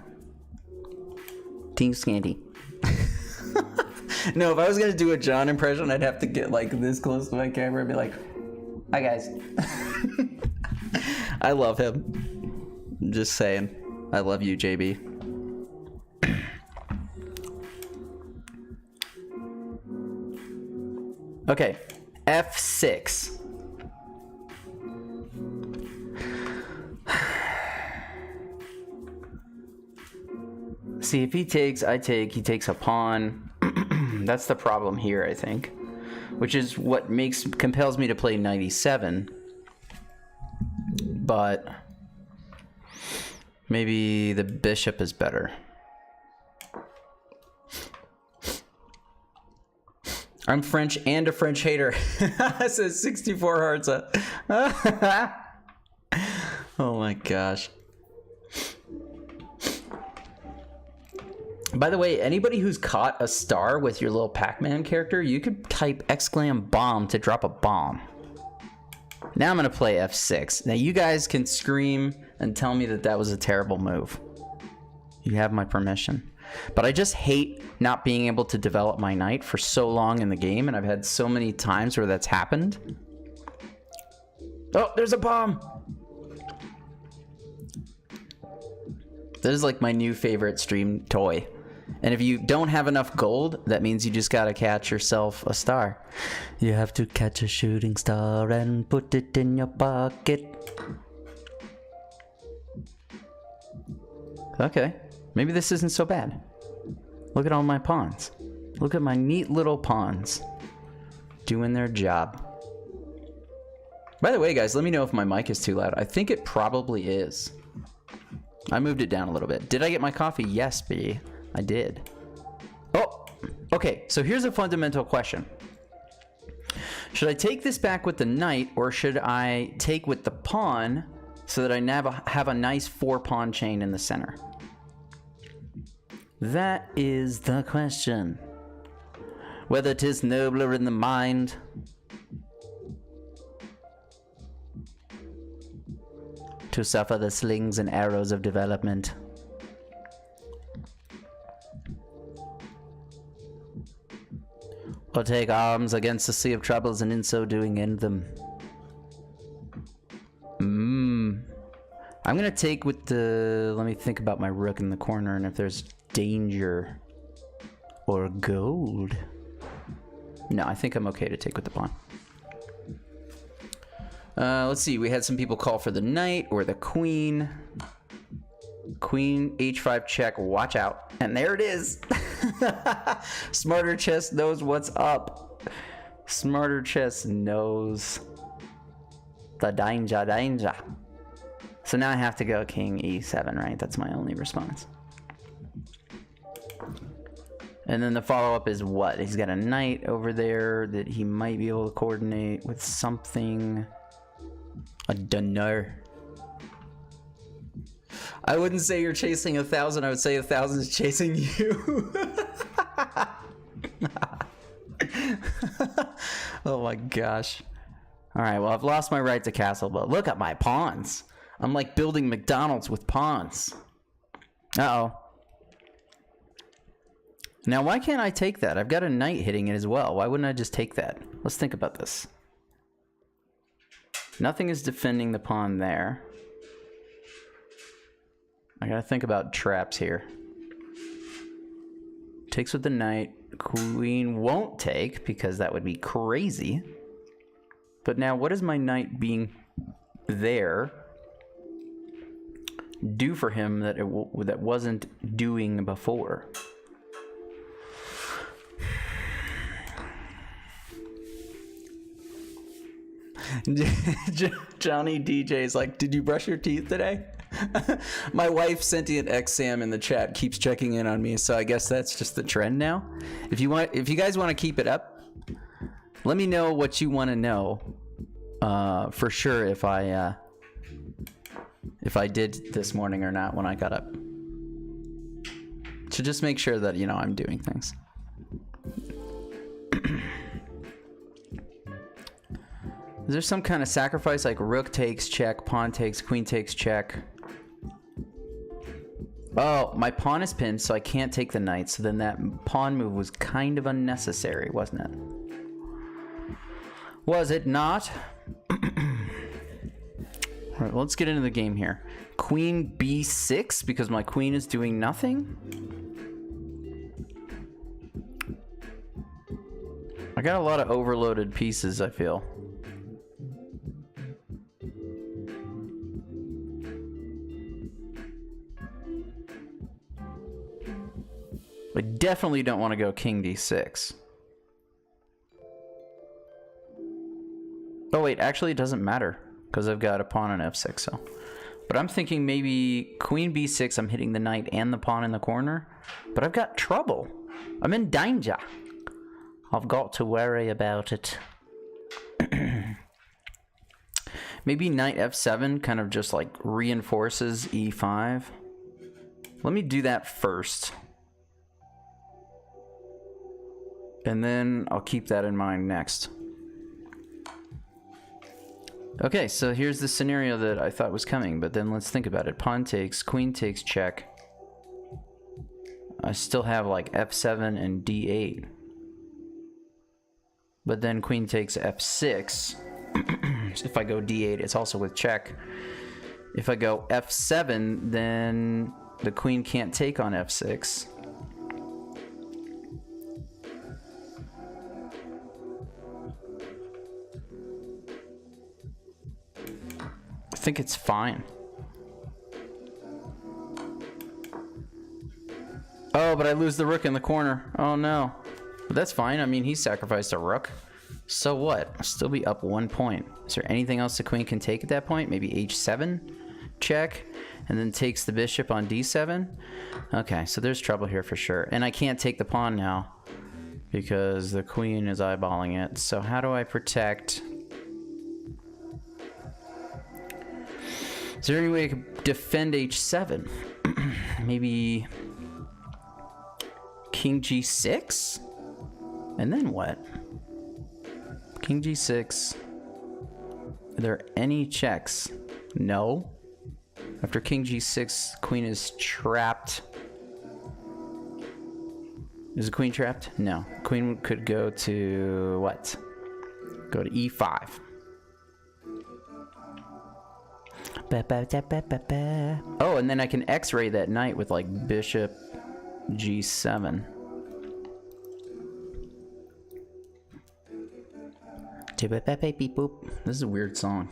Team Scanty. No, if I was gonna do a John impression, I'd have to get like this close to my camera and be like, hi guys. I love him. I'm just saying. I love you, JB. Okay, F6. See, if he takes, I take. He takes a pawn. That's the problem here, I think. Which is what compels me to play 97. But maybe the bishop is better. I'm French and a French hater. Says 64 hearts. Oh my gosh. By the way, anybody who's caught a star with your little Pac-Man character, you could type !bomb to drop a bomb. Now I'm going to play F6. Now you guys can scream and tell me that that was a terrible move. You have my permission. But I just hate not being able to develop my knight for so long in the game, and I've had so many times where that's happened. Oh, there's a bomb! This is like my new favorite stream toy. And if you don't have enough gold, that means you just gotta catch yourself a star. You have to catch a shooting star and put it in your pocket. Okay, maybe this isn't so bad. Look at all my pawns. Look at my neat little pawns doing their job. By the way, guys, let me know if my mic is too loud. I think it probably is. I moved it down a little bit. Did I get my coffee? Yes, B. I did. Oh, okay. So here's a fundamental question. Should I take this back with the knight, or should I take with the pawn so that I have a nice 4-pawn chain in the center? That is the question. Whether 'tis nobler in the mind to suffer the slings and arrows of development, or take arms against the sea of troubles and in so doing end them. I'm gonna take with the, let me think about my rook in the corner and if there's danger or gold. No, I think I'm okay to take with the pawn. Let's see, we had some people call for the knight or the queen. Queen, h5 check, watch out. And there it is. Smarter chess knows what's up. Smarter chess knows the danger. So now I have to go king e7, right? That's my only response. And then the follow-up is what? He's got a knight over there that he might be able to coordinate with something. I don't know. I wouldn't say you're chasing 1,000. I would say 1,000 is chasing you. Oh my gosh. All right, well, I've lost my right to castle, but look at my pawns. I'm like building McDonald's with pawns. Uh-oh. Now, why can't I take that? I've got a knight hitting it as well. Why wouldn't I just take that? Let's think about this. Nothing is defending the pawn there. I gotta think about traps here. Takes with the knight. Queen won't take because that would be crazy. But now, what is my knight being there do for him that that wasn't doing before? Johnny DJ's like, did you brush your teeth today? My wife, Sentient X Sam, in the chat keeps checking in on me, so I guess that's just the trend now. If you guys want to keep it up, let me know what you want to know. For sure, if I did this morning or not when I got up. To just make sure that I'm doing things. Is there some kind of sacrifice like rook takes check, pawn takes, queen takes check? Oh, my pawn is pinned, so I can't take the knight. So then that pawn move was kind of unnecessary, wasn't it? Was it not? All right, well, let's get into the game here. Queen b6 because my queen is doing nothing. I got a lot of overloaded pieces, I feel. I definitely don't want to go king d6. Oh wait, actually it doesn't matter because I've got a pawn on f6. So, but I'm thinking maybe queen b6. I'm hitting the knight and the pawn in the corner, but I've got trouble. I'm in danger. I've got to worry about it. Maybe knight f7 kind of just like reinforces e5. Let me do that first. And then I'll keep that in mind next. Okay, so here's the scenario that I thought was coming, but then let's think about it. Pawn takes, queen takes check. I still have like f7 and d8. But then queen takes f6. If I go d8, it's also with check. If I go f7, then the queen can't take on f6. I think it's fine. Oh, but I lose the rook in the corner. Oh no. But that's fine. I mean, he sacrificed a rook. So what? I'll still be up 1 point. Is there anything else the queen can take at that point? Maybe h7? Check. And then takes the bishop on d7? Okay, so there's trouble here for sure. And I can't take the pawn now because the queen is eyeballing it. So how do I protect? Is there any way I could defend h7? Maybe king g6? And then what? King g6. Are there any checks? No. After king g6, queen is trapped. Is the queen trapped? No. Queen could go to what? Go to e5. Oh, and then I can x-ray that knight with like bishop g7. This is a weird song.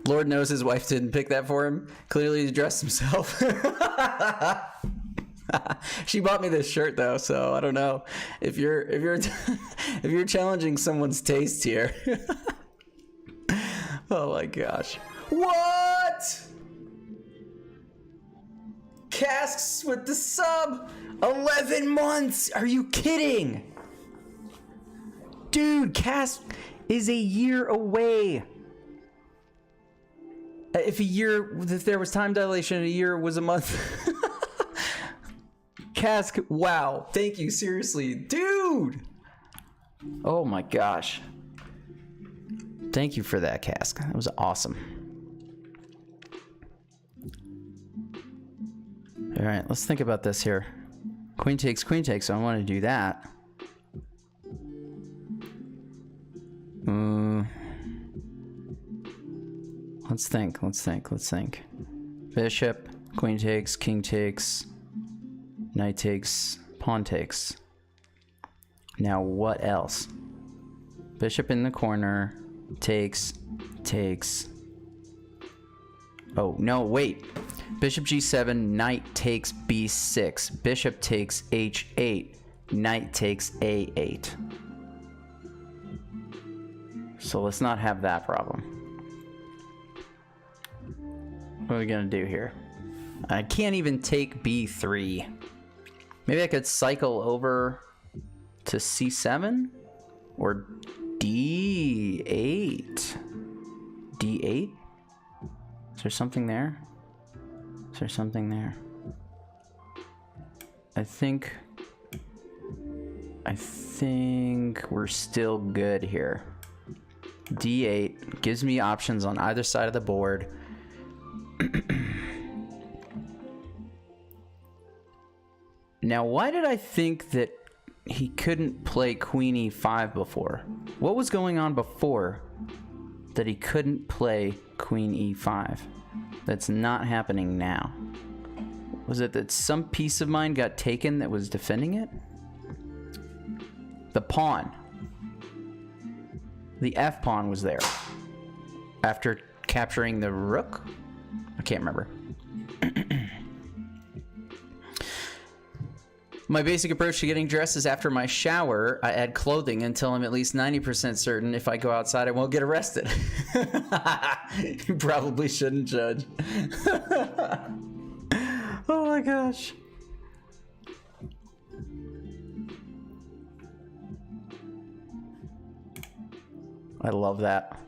Lord knows his wife didn't pick that for him. Clearly he dressed himself. She bought me this shirt though, so I don't know if you're if you're challenging someone's taste here. Oh my gosh. What? Casks with the sub. 11 months. Are you kidding? Dude, Cask is a year away. If there was time dilation, a year was a month. Cask, wow. Thank you, seriously. Dude. Oh my gosh. Thank you for that, Cask. That was awesome. All right, let's think about this here. Queen takes, so I want to do that. Let's think. Bishop, queen takes, king takes, knight takes, pawn takes. Now what else? Bishop in the corner, takes. Oh, no, wait. Bishop g7, knight takes b6, bishop takes h8, knight takes a8. So let's not have that problem. What are we gonna do here? I can't even take b3. Maybe I could cycle over to c7 or d8. d8? Is there something there? Is there something there? I think we're still good here. d8 gives me options on either side of the board. Now, why did I think that he couldn't play queen e5 before? What was going on before that he couldn't play queen e5? That's not happening now. Was it that some piece of mine got taken that was defending it? The pawn. The f pawn was there. After capturing the rook? I can't remember. My basic approach to getting dressed is after my shower, I add clothing until I'm at least 90% certain if I go outside I won't get arrested. You probably shouldn't judge. Oh my gosh. I love that.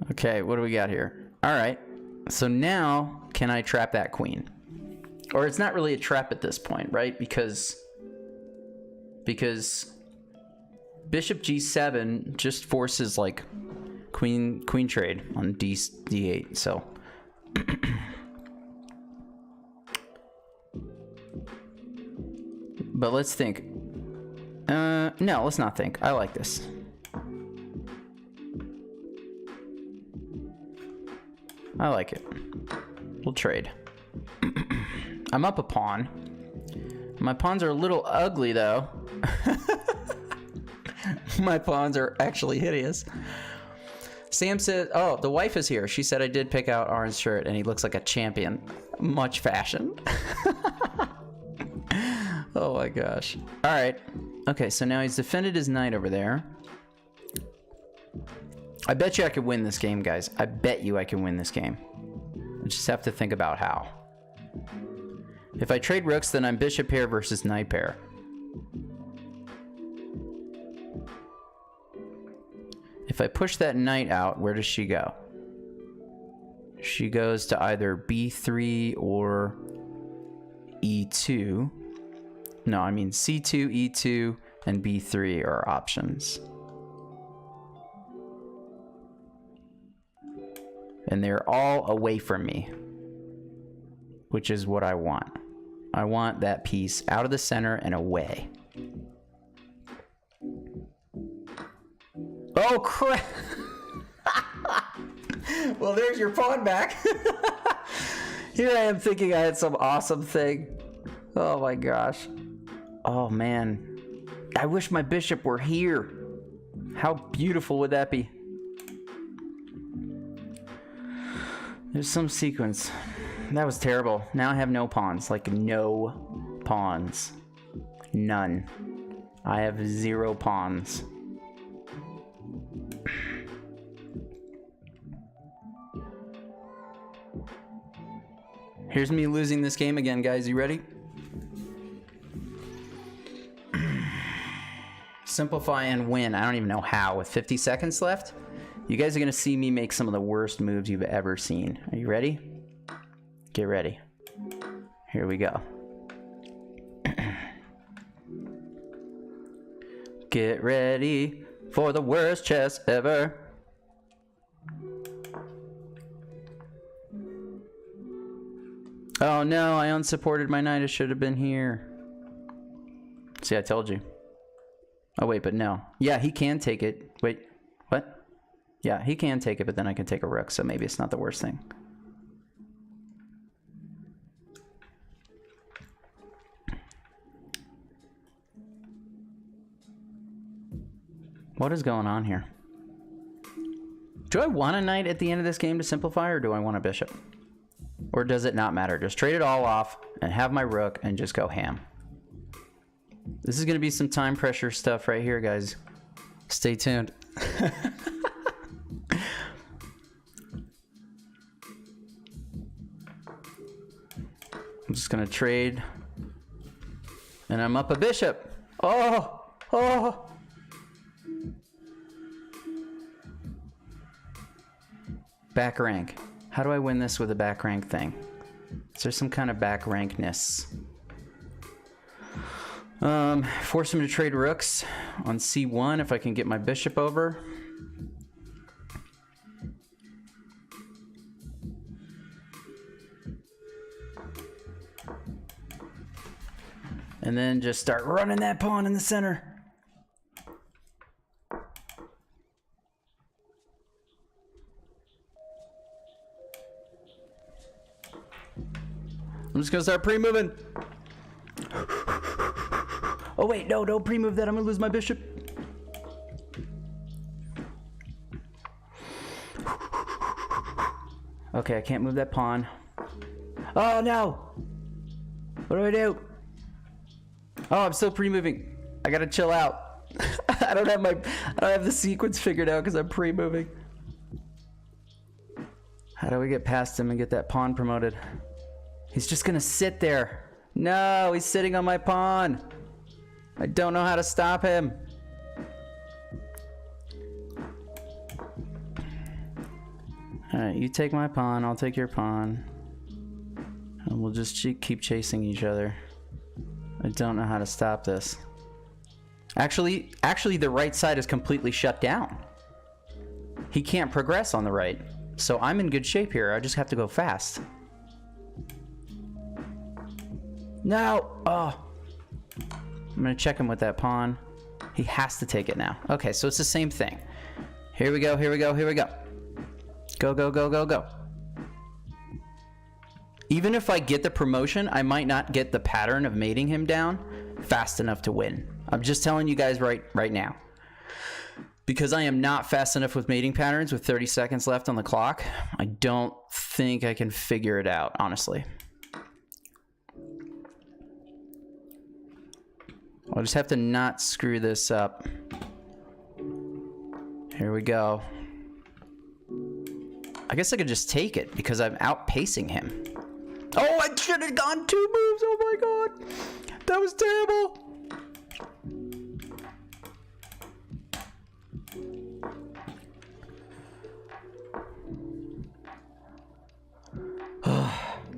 Okay, what do we got here? All right, so now can I trap that queen? Or it's not really a trap at this point, right? Because bishop g7 just forces like queen trade on d8. So but let's think. No, let's not think. I like this. I like it. We'll trade. I'm up a pawn. My pawns are a little ugly though. My pawns are actually hideous. Sam said, oh, the wife is here. She said I did pick out Arn's shirt and he looks like a champion. Much fashion. Oh my gosh. All right. Okay, so now he's defended his knight over there. I bet you I could win this game, guys. I bet you I can win this game. I just have to think about how. If I trade rooks, then I'm bishop pair versus knight pair. If I push that knight out, where does she go? She goes to either b3 or e2. No, I mean c2, e2, and b3 are options. And they're all away from me, which is what I want. I want that piece out of the center and away. Oh, crap. Well, there's your pawn back. Here I am thinking I had some awesome thing. Oh my gosh. Oh man. I wish my bishop were here. How beautiful would that be? There's some sequence. That was terrible. Now I have no pawns. Like, no pawns. None. I have 0 pawns. Here's me losing this game again, guys. You ready? Simplify and win. I don't even know how. With 50 seconds left, you guys are going to see me make some of the worst moves you've ever seen. Are you ready? Get ready. Here we go. Get ready for the worst chess ever. Oh no, I unsupported my knight. I should have been here. See, I told you. Oh wait, but no. Yeah, he can take it. Wait, what? Yeah, he can take it, but then I can take a rook, so maybe it's not the worst thing. What is going on here? Do I want a knight at the end of this game to simplify, or do I want a bishop? Or does it not matter? Just trade it all off and have my rook and just go ham. This is going to be some time pressure stuff right here, guys. Stay tuned. I'm just going to trade. And I'm up a bishop. Oh! Oh! Back rank. How do I win this with a back rank thing? Is there some kind of back rankness? Force him to trade rooks on c1 if I can get my bishop over. And then just start running that pawn in the center. I'm just gonna start pre-moving. Oh wait, no, don't pre-move that. I'm gonna lose my bishop. Okay, I can't move that pawn. Oh no! What do I do? Oh, I'm still pre-moving. I gotta chill out. I don't have the sequence figured out because I'm pre-moving. How do we get past him and get that pawn promoted? He's just gonna sit there. No, he's sitting on my pawn. I don't know how to stop him. Alright, you take my pawn, I'll take your pawn. And we'll just keep chasing each other. I don't know how to stop this. Actually, the right side is completely shut down. He can't progress on the right. So I'm in good shape here. I just have to go fast. No! Oh! I'm gonna check him with that pawn. He has to take it now. Okay, so it's the same thing. Here we go, here we go, here we go. Go, go, go, go, go. Even if I get the promotion, I might not get the pattern of mating him down fast enough to win. I'm just telling you guys right now. Because I am not fast enough with mating patterns with 30 seconds left on the clock, I don't think I can figure it out, honestly. I'll just have to not screw this up. Here we go. I guess I could just take it because I'm outpacing him. Oh, I should have gone 2 moves. Oh my god. That was terrible.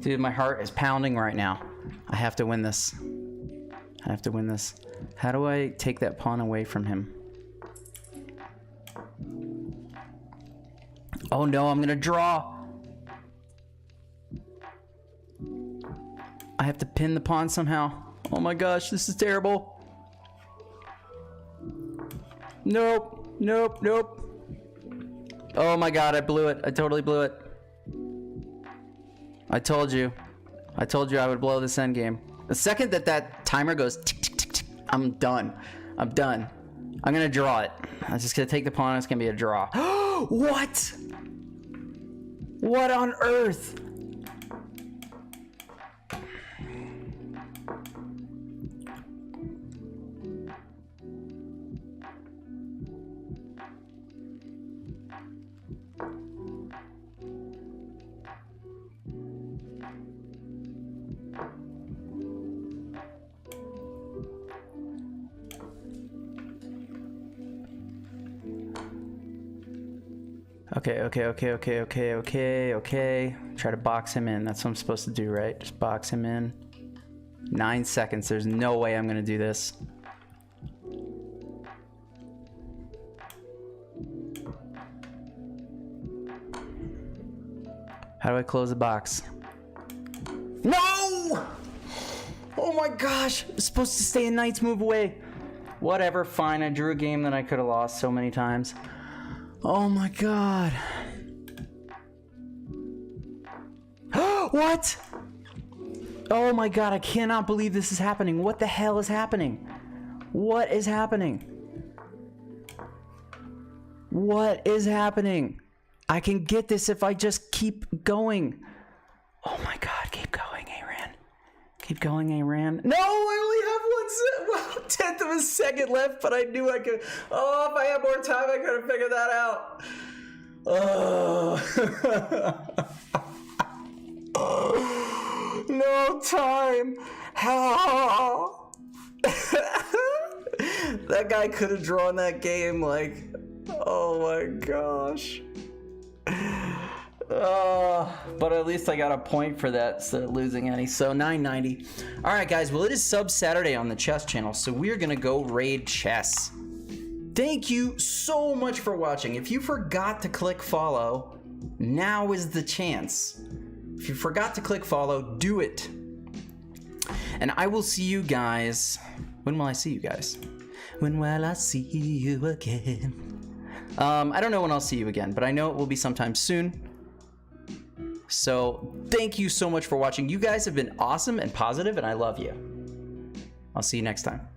Dude, my heart is pounding right now. I have to win this. I have to win this. How do I take that pawn away from him? Oh no, I'm gonna draw. I have to pin the pawn somehow. Oh my gosh, this is terrible. Nope, nope, nope. Oh my god, I blew it. I totally blew it. I told you I would blow this endgame. The second that timer goes tick, tick, tick, tick, I'm done. I'm done. I'm gonna draw it. I'm just gonna take the pawn. It's gonna be a draw. What? What on earth? Okay. Try to box him in. That's what I'm supposed to do, right? Just box him in. 9 seconds. There's no way I'm gonna do this. How do I close the box? No! Oh my gosh! I'm supposed to stay a knight's move away. Whatever, fine. I drew a game that I could have lost so many times. Oh my god. What? Oh my god, I cannot believe this is happening. What the hell is happening? What is happening? What is happening? I can get this if I just keep going. Oh my god, keep going, Aran. Keep going, Aran. No, I only have 1/10 of a second left, but I knew I could. Oh, if I had more time, I could have figured that out. Oh. No time. How? That guy could have drawn that game like, oh my gosh. But at least I got a point for that instead of losing any. So 990. All right, guys. Well, it is Sub Saturday on the chess channel, so we're gonna go raid chess. Thank you so much for watching. If you forgot to click follow, now is the chance. If you forgot to click follow, do it. And I will see you guys. When will I see you guys? When will I see you again? I don't know when I'll see you again, but I know it will be sometime soon. So thank you so much for watching. You guys have been awesome and positive, and I love you. I'll see you next time.